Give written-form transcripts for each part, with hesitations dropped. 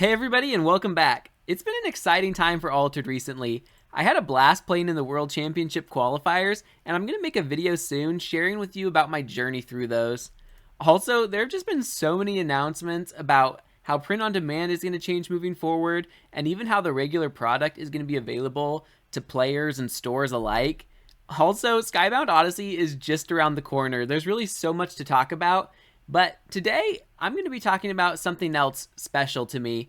Hey everybody and welcome back. It's been an exciting time for Altered recently. I had a blast playing in the World Championship qualifiers, and I'm going to make a video soon sharing with you about my journey through those. Also, there have just been so many announcements about how print on demand is going to change moving forward, and even how the regular product is going to be available to players and stores alike. Also, Skybound Odyssey is just around the corner. There's really so much to talk about, but today I'm going to be talking about something else special to me.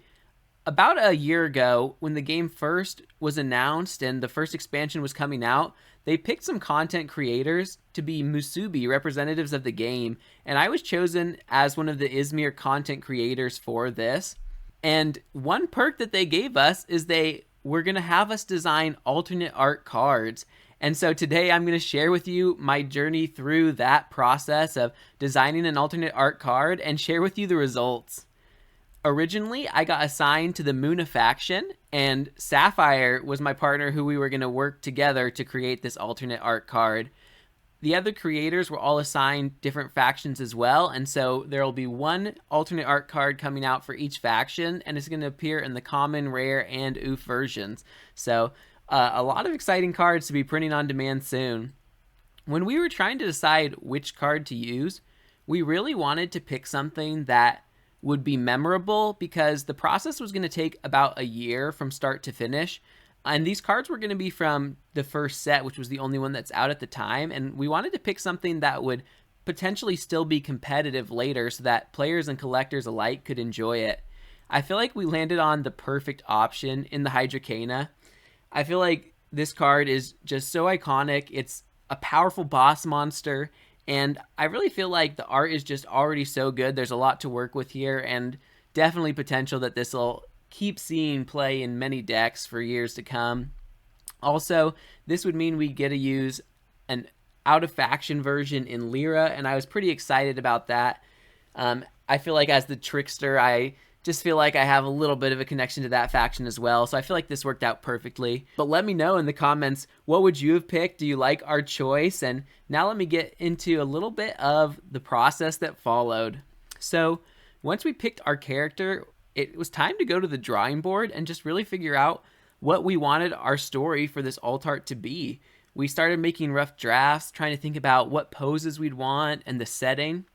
About a year ago, when the game first was announced and the first expansion was coming out, they picked some content creators to be Musubi representatives of the game, and I was chosen as one of the Izmir content creators for this. And one perk that they gave us is they were going to have us design alternate art cards. And so today I'm going to share with you my journey through that process of designing an alternate art card and share with you the results. Originally, I got assigned to the Muna faction, and Sapphire was my partner who we were going to work together to create this alternate art card. The other creators were all assigned different factions as well, and so there will be one alternate art card coming out for each faction, and it's going to appear in the common, rare, and oof versions. So a lot of exciting cards to be printing on demand soon. When we were trying to decide which card to use, we really wanted to pick something that would be memorable because the process was going to take about a year from start to finish. And these cards were going to be from the first set, which was the only one that's out at the time. And we wanted to pick something that would potentially still be competitive later so that players and collectors alike could enjoy it. I feel like we landed on the perfect option in the Hydrocana. I feel like this card is just so iconic. It's a powerful boss monster. And I really feel like the art is just already so good. There's a lot to work with here, and definitely potential that this will keep seeing play in many decks for years to come. Also, this would mean we get to use an out-of-faction version in Lyra, and I was pretty excited about that. I feel like as the Trickster, I just feel like I have a little bit of a connection to that faction as well, so I feel like this worked out perfectly. But let me know in the comments, what would you have picked? Do you like our choice? And now let me get into a little bit of the process that followed. So once we picked our character, it was time to go to the drawing board and just really figure out what we wanted our story for this alt art to be. We started making rough drafts, trying to think about what poses we'd want and the setting.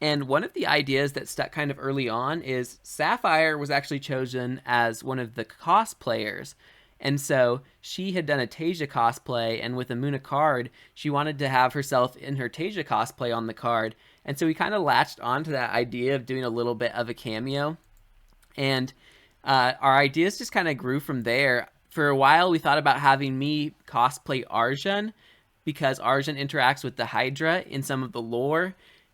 And one of the ideas that stuck kind of early on is Sapphire was actually chosen as one of the cosplayers. And so she had done a Tasia cosplay, and with a Muna card, she wanted to have herself in her Tasia cosplay on the card. And so we kind of latched onto that idea of doing a little bit of a cameo. And our ideas just kind of grew from there. For a while, we thought about having me cosplay Arjun, because Arjun interacts with the Hydra in some of the lore.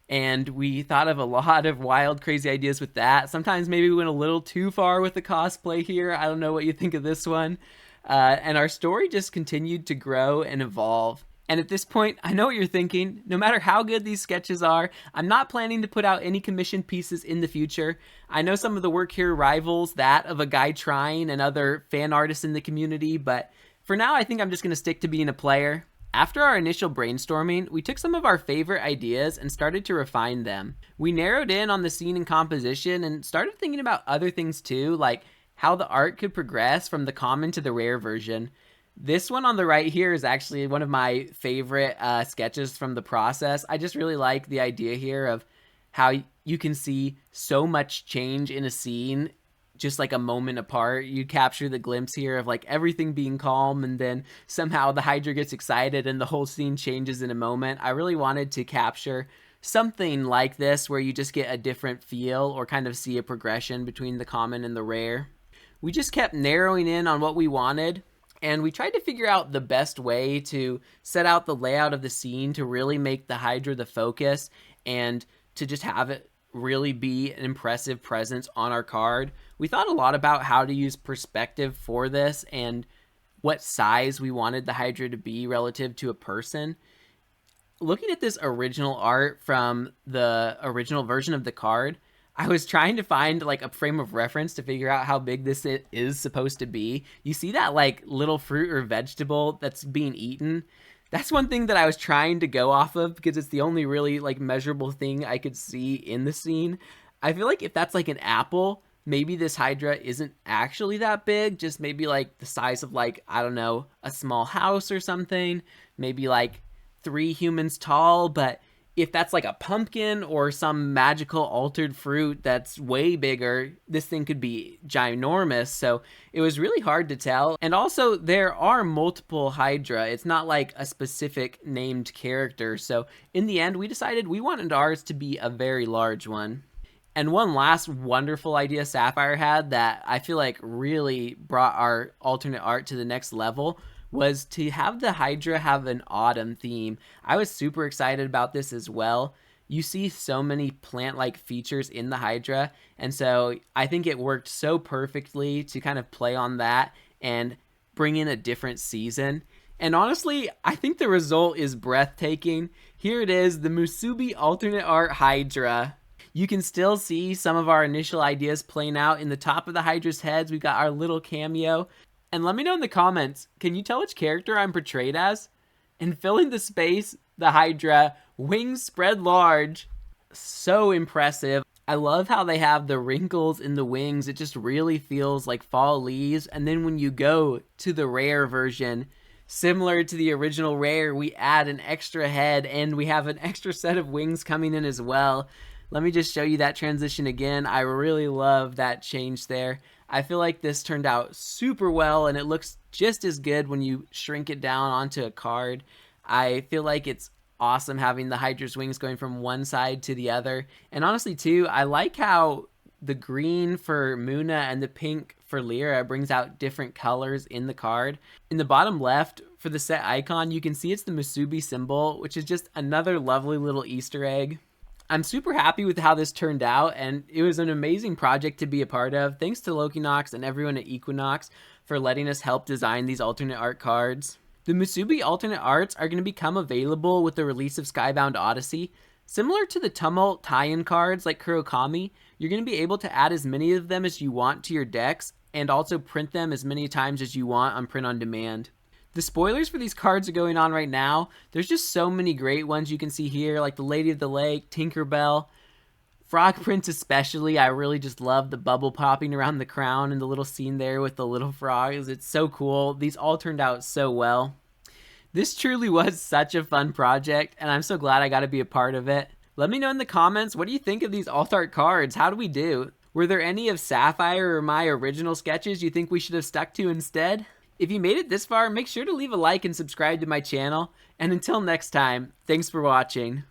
And we thought of a lot of wild, crazy ideas with that. Sometimes maybe we went a little too far with the cosplay here. I don't know what you think of this one. And our story just continued to grow and evolve. And at this point, I know what you're thinking. No matter how good these sketches are, I'm not planning to put out any commissioned pieces in the future. I know some of the work here rivals that of a guy trying and other fan artists in the community, but for now, I think I'm just going to stick to being a player. After our initial brainstorming, we took some of our favorite ideas and started to refine them. We narrowed in on the scene and composition and started thinking about other things too, like how the art could progress from the common to the rare version. This one on the right here is actually one of my favorite sketches from the process. I just really like the idea here of how you can see so much change in a scene just like a moment apart. You capture the glimpse here of like everything being calm, and then somehow the Hydra gets excited and the whole scene changes in a moment. I really wanted to capture something like this where you just get a different feel or kind of see a progression between the common and the rare. We just kept narrowing in on what we wanted, and we tried to figure out the best way to set out the layout of the scene to really make the Hydra the focus and to just have it really be an impressive presence on our card. We thought a lot about how to use perspective for this and what size we wanted the Hydra to be relative to a person. Looking at this original art from the original version of the card, I was trying to find like a frame of reference to figure out how big this is supposed to be. You see that like little fruit or vegetable that's being eaten? That's one thing that I was trying to go off of because it's the only really like measurable thing I could see in the scene. I feel like if that's like an apple, maybe this Hydra isn't actually that big, just maybe like the size of like, I don't know, a small house or something, maybe like 3 humans tall. But if that's like a pumpkin or some magical altered fruit that's way bigger, this thing could be ginormous. So it was really hard to tell. And also, there are multiple Hydra. It's not like a specific named character. So in the end, we decided we wanted ours to be a very large one. And one last wonderful idea Sapphire had that I feel like really brought our alternate art to the next level was to have the Hydra have an autumn theme. I was super excited about this as well. You see so many plant-like features in the Hydra, and so I think it worked so perfectly to kind of play on that and bring in a different season. And honestly, I think the result is breathtaking. Here it is, the Musubi alternate art Hydra. You can still see some of our initial ideas playing out in the top of the Hydra's heads. We've got our little cameo. And let me know in the comments, can you tell which character I'm portrayed as? And filling the space, the Hydra, wings spread large. So impressive. I love how they have the wrinkles in the wings. It just really feels like fall leaves. And then when you go to the rare version, similar to the original rare, we add an extra head and we have an extra set of wings coming in as well. Let me just show you that transition again. I really love that change there. I feel like this turned out super well, and it looks just as good when you shrink it down onto a card. I feel like it's awesome having the Hydra's wings going from one side to the other. And honestly, too, I like how the green for Muna and the pink for Lyra brings out different colors in the card. In the bottom left, for the set icon, you can see it's the Musubi symbol, which is just another lovely little Easter egg. I'm super happy with how this turned out, and it was an amazing project to be a part of. Thanks to Lokinox and everyone at Equinox for letting us help design these alternate art cards. The Musubi alternate arts are going to become available with the release of Skybound Odyssey. Similar to the Tumult tie-in cards like Kurokami, you're going to be able to add as many of them as you want to your decks, and also print them as many times as you want on print on demand. The spoilers for these cards are going on right now. There's just so many great ones you can see here, like the Lady of the Lake, Tinkerbell, Frog Prince especially. I really just love the bubble popping around the crown and the little scene there with the little frogs. It's so cool. These all turned out so well. This truly was such a fun project, and I'm so glad I got to be a part of it. Let me know in the comments, what do you think of these alt art cards? How do we do? Were there any of Sapphire or my original sketches you think we should have stuck to instead? If you made it this far, make sure to leave a like and subscribe to my channel. And until next time, thanks for watching.